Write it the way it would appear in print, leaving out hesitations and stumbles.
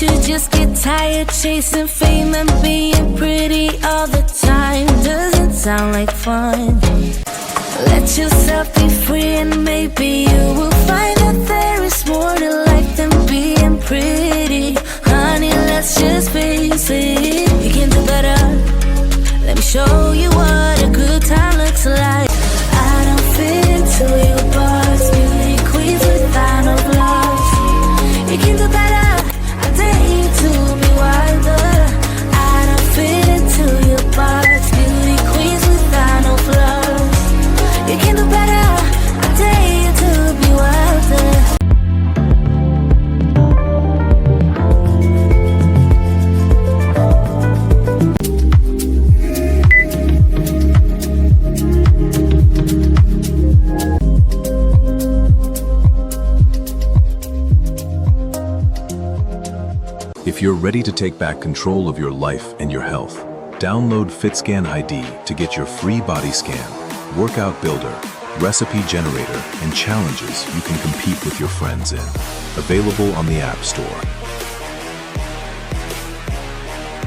you just get tired chasing fame and being pretty all the time? Doesn't sound like fun. Let yourself be free and maybe you will find that there is more to life than being pretty. Honey, let's just face it, you can do better. Let me show you what a good time looks like. I don't fit into your box, beauty queens without no flaws. You can do better, I dare you to be wilder. I don't fit into your box, beauty queens without no flaws. You can do better, I dare you to be wilder. If you're ready to take back control of your life and your health, download FitScan ID to get your free body scan, workout builder, recipe generator, and challenges you can compete with your friends in. Available on the App Store.